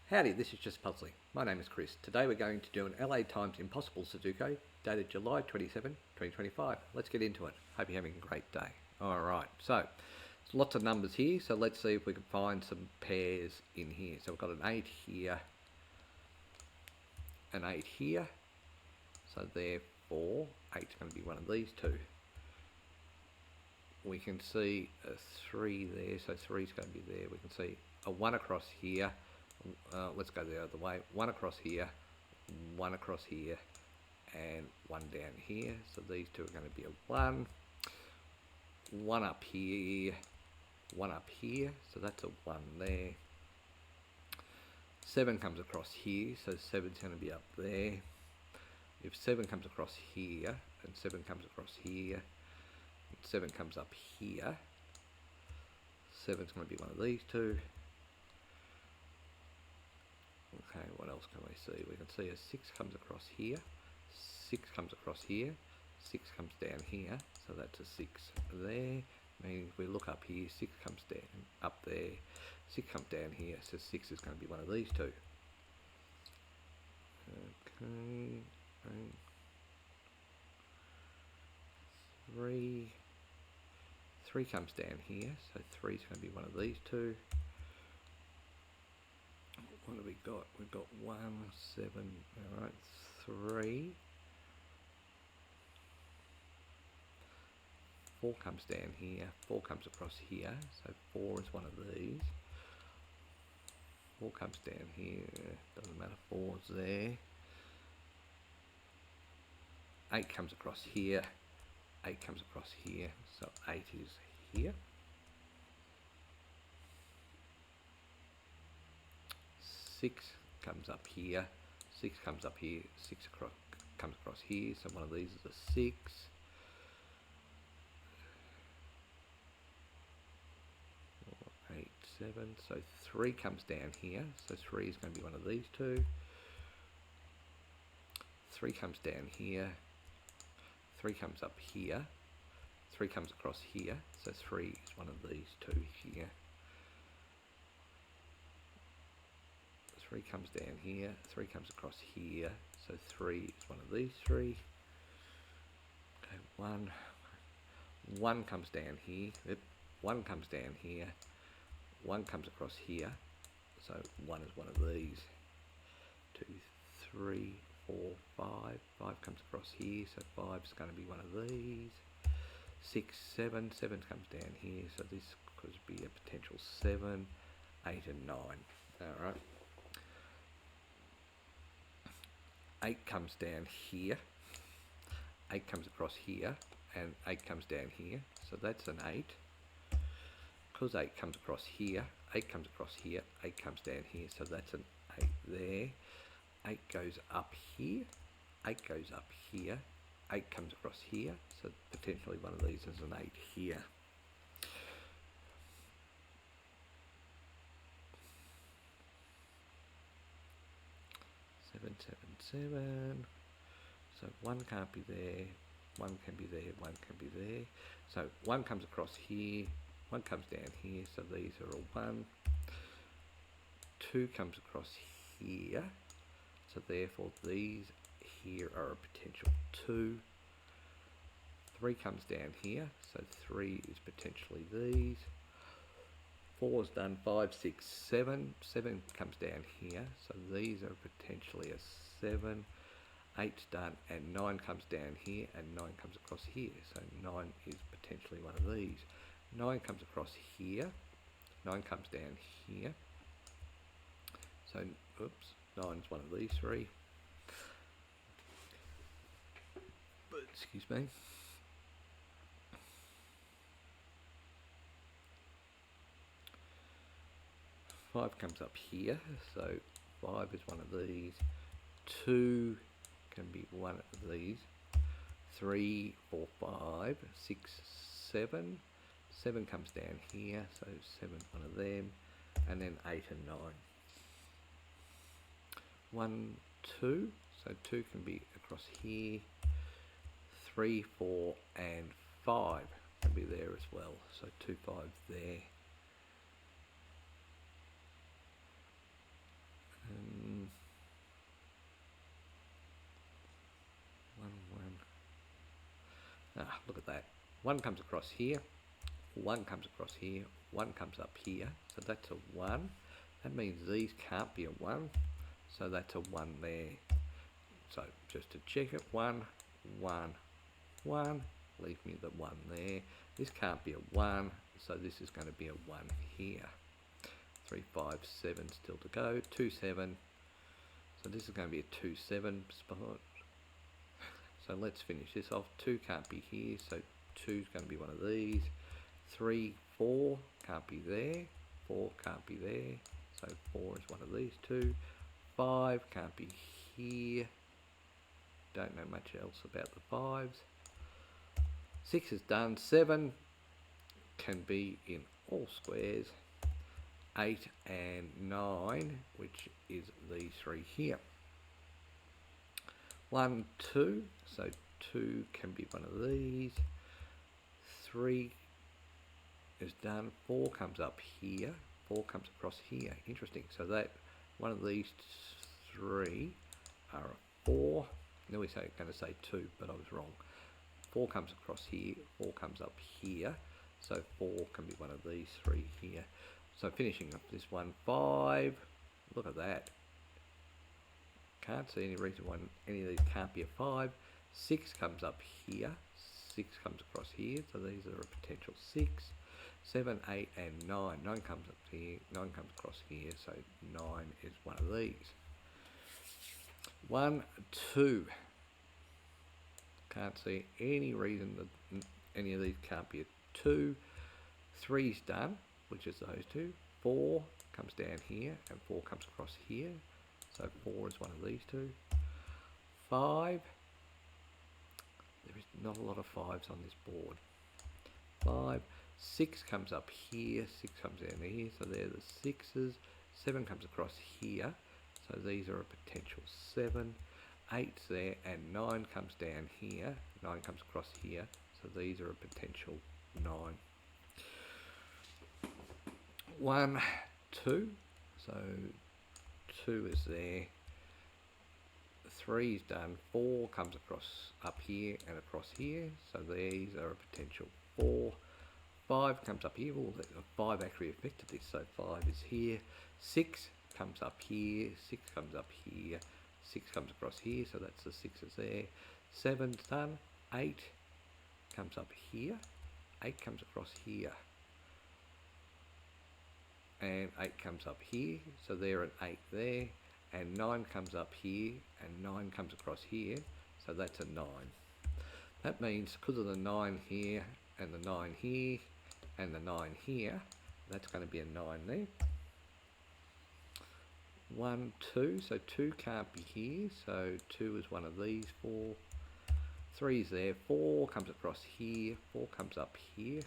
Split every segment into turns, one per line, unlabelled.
Howdy, this is Just Puzzling. My name is Chris. Today we're going to do an LA times impossible Sudoku dated July 27, 2025. Let's get into it. Hope you're having a great day. Alright, so lots of numbers here, so let's see if we can find some pairs in here. So we've got an 8 here, an 8 here, so therefore 8's going to be one of these two. We can see a 3 there, so 3's going to be there. We can see a 1 across here. Let's go the other way. 1 across here, 1 across here, and 1 down here. So these two are going to be a 1. 1 up here, 1 up here. So that's a 1 there. 7 comes across here, so 7's going to be up there. If 7 comes across here, and 7 comes across here, and 7 comes up here, 7's going to be one of these two. Okay, what else can we see? We can see a 6 comes across here, 6 comes across here, 6 comes down here, so that's a 6 there. Meaning if we look up here, 6 comes down up there, 6 comes down here, so 6 is going to be one of these two. Okay, 3 comes down here, so 3 is going to be one of these two. What have we got? We've got 1, 7, alright, 3. 4 comes down here, 4 comes across here, so 4 is one of these. 4 comes down here, doesn't matter, 4's there. 8 comes across here, 8 comes across here, so 8 is here. 6 comes up here, 6 comes up here, 6 comes across here, so one of these is a 6. 8, 7, so 3 comes down here, so 3 is going to be one of these two. 3 comes down here, 3 comes up here, 3 comes across here, so 3 is one of these two here. 3 comes down here, 3 comes across here, so 3 is one of these three. Okay, 1 comes down here, 1 comes down here, 1 comes across here, so 1 is one of these. 2, 3, 4, 5, 5 comes across here, so 5 is going to be one of these. 6, 7 comes down here, so this could be a potential 7, 8 and 9. Alright. 8 comes down here, 8 comes across here, and 8 comes down here, so that's an 8. Because 8 comes across here, 8 comes across here, 8 comes down here, so that's an 8 there. 8 goes up here, 8 goes up here, 8 comes across here, so potentially one of these is an 8 here. 7, 7, 7. So 1 can't be there, 1 can be there, 1 can be there. So 1 comes across here, 1 comes down here, so these are all 1. 2 comes across here, so therefore these here are a potential 2. 3 comes down here, so 3 is potentially these. 4's done, 5, 6, 7. 7 comes down here, so these are potentially a 7. 8's done, and 9 comes down here, and 9 comes across here, so 9 is potentially one of these. 9 comes across here, 9 comes down here, so, oops, 9's one of these three. But, excuse me. 5 comes up here, so 5 is one of these. 2 can be one of these. 3, 4, 5, 6, 7. 7 comes down here, so 7's one of them. And then 8 and 9. 1, 2, so 2 can be across here. 3, 4, and 5 can be there as well, so 2, 5's there. look at that. 1 comes across here, 1 comes across here, 1 comes up here, so that's a 1. That means these can't be a 1, so that's a 1 there. So just to check it, 1, 1, 1, leave me the 1 there. This can't be a 1, so this is going to be a 1 here. 3, 5, 7 still to go, 2, 7. So this is going to be a 2, 7 spot. So let's finish this off. 2 can't be here, so 2 is going to be one of these. 3, 4 can't be there. 4 can't be there, so 4 is one of these two. 5 can't be here. Don't know much else about the 5s. 6 is done. 7 can be in all squares. 8 and 9, which is these 3 here. 1, 2, so 2 can be one of these. 3 is done. 4 comes up here. 4 comes across here. Interesting. So that one of these 3 are a 4. Now we're going to say 2, but I was wrong. 4 comes across here. 4 comes up here. So 4 can be one of these 3 here. So finishing up this one, 5. Look at that. Can't see any reason why any of these can't be a 5. 6 comes up here. 6 comes across here. So these are a potential 6. 7, 8 and 9. 9 comes up here. 9 comes across here. So 9 is one of these. 1, 2. Can't see any reason that any of these can't be a 2. 3's done, which is those 2. 4 comes down here and 4 comes across here. So 4 is one of these 2. 5. There is not a lot of 5s on this board. 5. 6 comes up here. 6 comes down here. So they're the 6s. 7 comes across here. So these are a potential 7. 8's there and 9 comes down here. 9 comes across here. So these are a potential 9. 1, 2. So 2 is there. 3's done. 4 comes across up here and across here. So these are a potential 4. 5 comes up here. Well, 5 actually affected this. So 5 is here. 6 comes up here. 6 comes up here. 6 comes across here. So that's the 6's there. 7's done. 8 comes up here. 8 comes across here. And 8 comes up here. So there an 8 there. And 9 comes up here. And 9 comes across here. So that's a 9. That means because of the 9 here and the 9 here and the 9 here, that's going to be a 9 there. 1, 2, so 2 can't be here, so 2 is one of these 4. 3's there, 4 comes across here, 4 comes up here,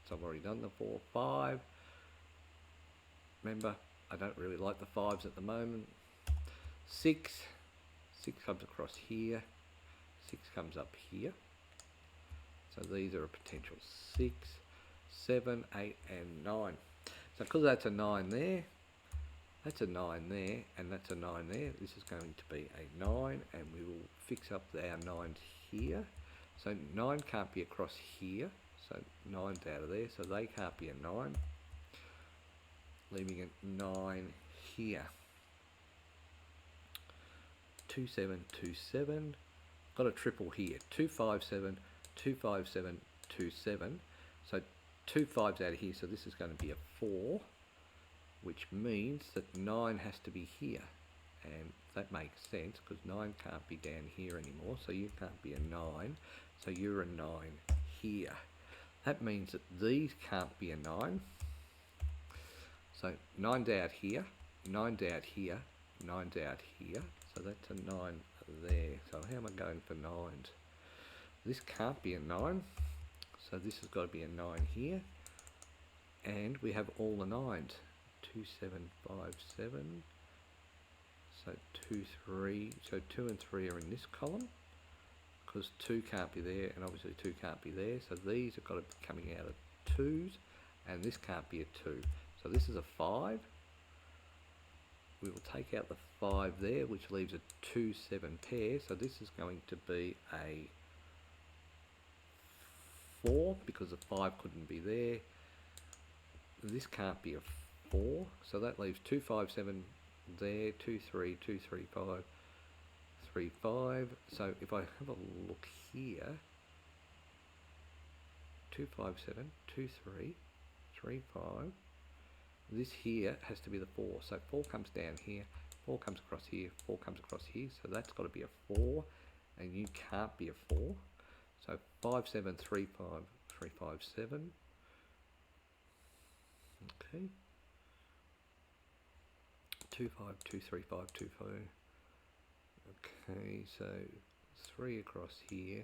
so I've already done the 4. 5, remember, I don't really like the 5s at the moment. 6 comes across here, 6 comes up here, so these are a potential 6, 7, 8 and 9. So because that's a 9 there, that's a 9 there, and that's a 9 there. This is going to be a 9, and we will fix up our 9s here. So 9 can't be across here, so 9's out of there, so they can't be a 9. Leaving a 9 here. 2, 7, 2, 7. Got a triple here. 2, 5, 7, 2, 5, 7, 2, 7. So 2 5's out of here, so this is going to be a 4. Which means that 9 has to be here, and that makes sense because 9 can't be down here anymore, so you can't be a 9, so you're a 9 here. That means that these can't be a 9, so 9's out here, 9's out here, 9's out here, so that's a 9 there. So how am I going for 9s? This can't be a 9, so this has got to be a 9 here, and we have all the 9s. 2, 7, 5, 7. So 2, 3. So 2 and 3 are in this column because 2 can't be there, and obviously 2 can't be there. So these have got to be coming out of 2s, and this can't be a 2. So this is a 5. We will take out the 5 there, which leaves a 2, 7 pair. So this is going to be a 4 because the 5 couldn't be there. This can't be a 4, so that leaves 2, 5, 7 there, 2, 3, 2, 3, 5, 3, 5. So if I have a look here, 2, 5, 7, 2, 3, 3, 5. This here has to be the 4. So 4 comes down here, 4 comes across here, 4 comes across here. So that's got to be a 4, and you can't be a 4. So 5, 7, 3, 5, 3, 5, 7. Okay. 2, 5, 2, 3, 5, 2, 5. Okay, so 3 across here,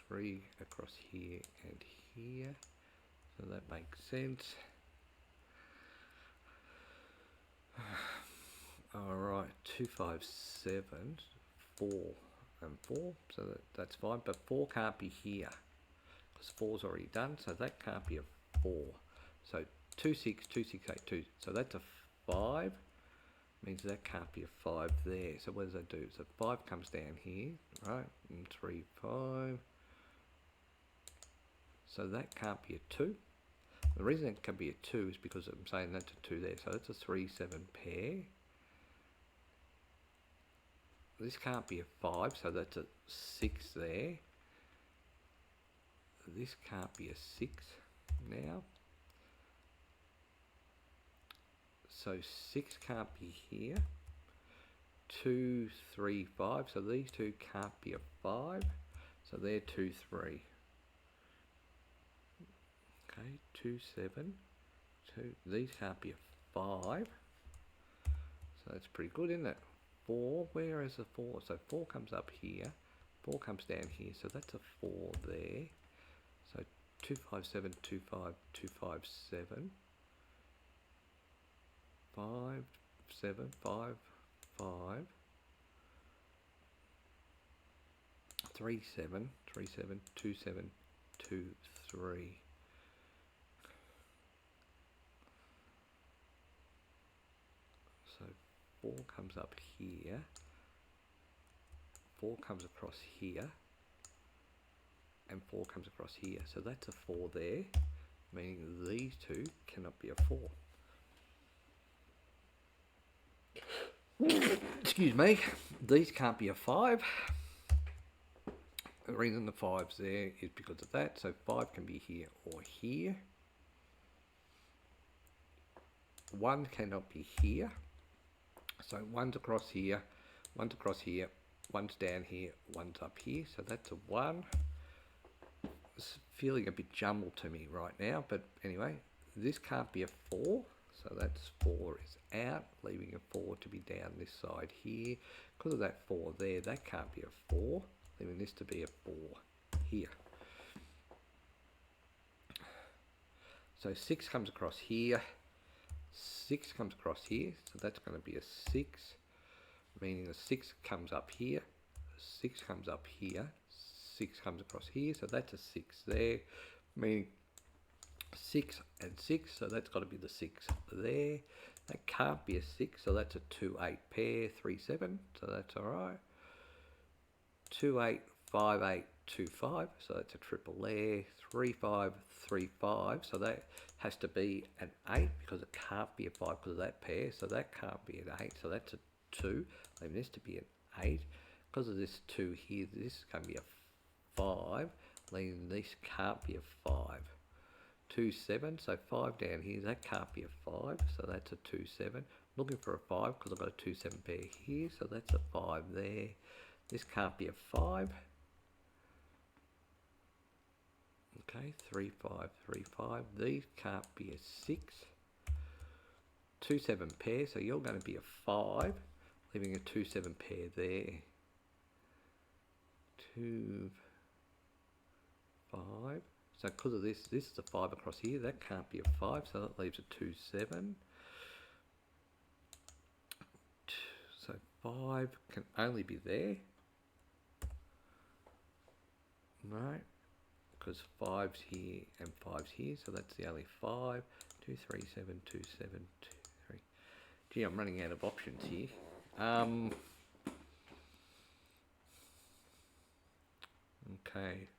3 across here and here. So that makes sense. Alright, 2, 5, 7, 4 and 4, so that's fine, but 4 can't be here because 4's already done, so that can't be a 4. So 2, 6, 2, 6, 8, 2, so that's a 5, means that can't be a 5 there. So what does that do? So 5 comes down here, right, and 3, 5, so that can't be a 2. The reason it can be a 2 is because I'm saying that's a 2 there, so that's a 3, 7 pair. This can't be a 5, so that's a 6 there. This can't be a 6 now. So 6 can't be here. 2, 3, 5, so these two can't be a 5. So they're 2, 3. Okay, 2, 7, 2. These can't be a 5. So that's pretty good, isn't it? 4, where is the 4? So 4 comes up here, 4 comes down here, so that's a 4 there. So 2, 5, 7, 2, 5, 2, 5, 7, 5, 7, 5, 5, 3, 7, 3, 7, 2, 7, 2, 3. So 4 comes up here, 4 comes across here, and 4 comes across here. So that's a 4 there, meaning these two cannot be a 4. Excuse me, these can't be a 5. The reason the 5's there is because of that. So 5 can be here or here. 1 cannot be here. So 1's across here, 1's across here, 1's down here, 1's up here. So that's a 1. It's feeling a bit jumbled to me right now, but anyway, this can't be a 4. So that's 4 is out, leaving a 4 to be down this side here. Because of that 4 there, that can't be a 4, leaving this to be a 4 here. So 6 comes across here, 6 comes across here, so that's going to be a 6, meaning the 6 comes up here, 6 comes up here, 6 comes across here, so that's a 6 there, meaning 6 and 6, so that's got to be the 6 there. That can't be a 6, so that's a 2, 8 pair, 3, 7, so that's alright. 2, 8, 5, 8, 2, 5, so that's a triple there. 3, 5, 3, 5, so that has to be an 8 because it can't be a 5 because of that pair, so that can't be an 8, so that's a 2, leaving this to be an 8. Because of this 2 here, this can be a 5, leaving this can't be a 5. 2, 7, so 5 down here, that can't be a 5, so that's a 2, 7. Looking for a 5 because I've got a 2, 7 pair here, so that's a 5 there. This can't be a 5. Okay, 3, 5, 3, 5. These can't be a 6. 2, 7 pair, so you're going to be a 5, leaving a 2, 7 pair there. 2, 5. So because of this, this is a 5 across here, that can't be a 5, so that leaves a 2, 7. So 5 can only be there. Right, because 5's here and 5's here, so that's the only 5. 2, 3, 7, 2, 7, 2, 3. Gee, I'm running out of options here. Okay.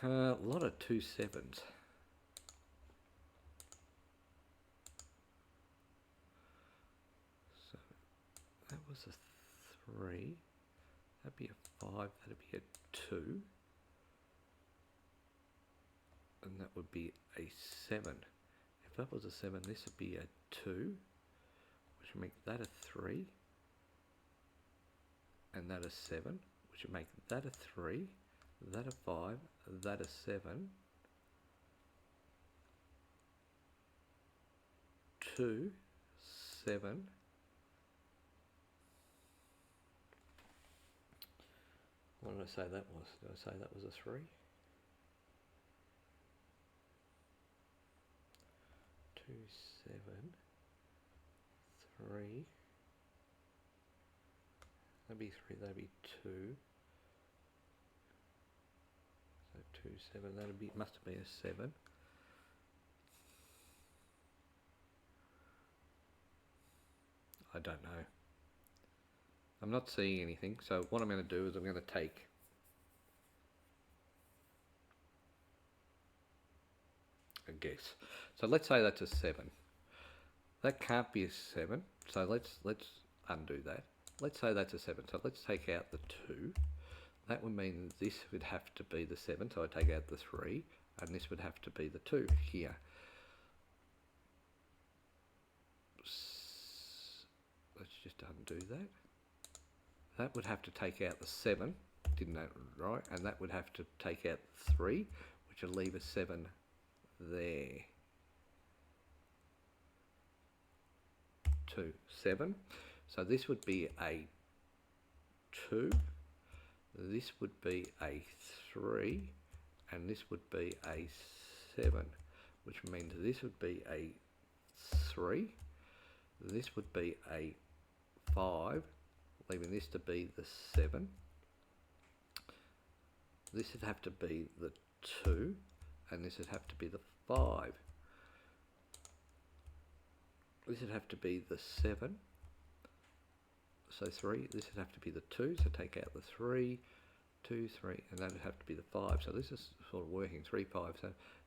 A lot of 2 7s. So that was a 3. That'd be a 5. That'd be a 2. And that would be a 7. If that was a 7, this would be a 2, which would make that a 3. And that a 7, which would make that a 3, that a 5, that a 7, 2, 7. What did I say that was? Did I say that was a 3? 2, 7, 3. That'd be 3, that'd be 2. So 2, 7, that'd be, must have been a 7. I don't know. I'm not seeing anything, so what I'm going to do is I'm going to take a guess. So let's say that's a 7. That can't be a 7, so let's undo that. Let's say that's a 7, so let's take out the 2. That would mean this would have to be the 7, so I take out the 3, and this would have to be the 2 here. Let's just undo that. That would have to take out the 7, didn't that right? And that would have to take out 3, which will leave a 7 there. 2, 7. So this would be a 2, this would be a 3, and this would be a 7, which means this would be a 3, this would be a 5, leaving this to be the 7, this would have to be the 2, and this would have to be the 5. This would have to be the 7, so 3, this would have to be the 2, so take out the 3, 2, 3, and that would have to be the 5. So this is sort of working, 3, 5.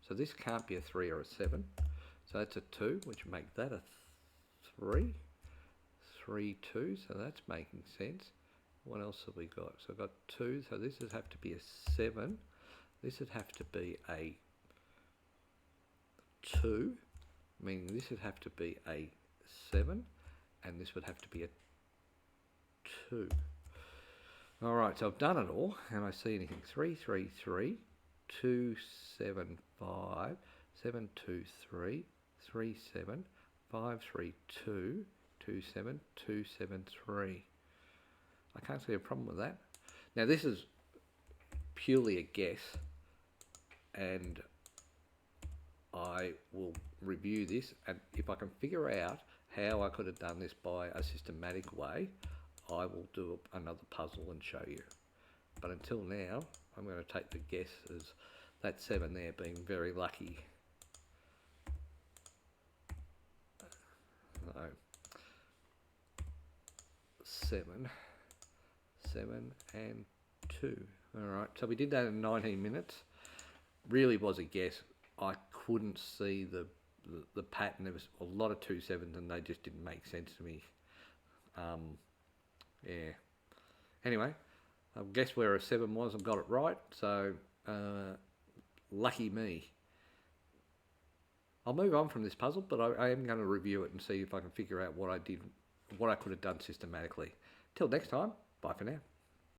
So this can't be a 3 or a 7. So that's a 2, which would make that a 3, 3, 2, so that's making sense. What else have we got? So I've got 2, so this would have to be a 7. This would have to be a 2, meaning this would have to be a 7, and this would have to be a 2. Alright, so I've done it all, and I see anything. 3, 3, 3, 2, 7, 5, 7, 2, 3, 3, 7, 5, 3, 2, 2, 7, 2, 7, 3. I can't see a problem with that. Now this is purely a guess, and I will review this, and if I can figure out how I could have done this by a systematic way, I will do another puzzle and show you. But until now, I'm going to take the guess as that 7 there being very lucky. So, 7, 7 and 2. Alright, so we did that in 19 minutes. Really was a guess. I couldn't see the pattern. There was a lot of 2 7s and they just didn't make sense to me. Yeah. Anyway, I guess where a 7 was, I got it right. So, lucky me. I'll move on from this puzzle, but I am going to review it and see if I can figure out what I could have done systematically. Till next time, bye for now.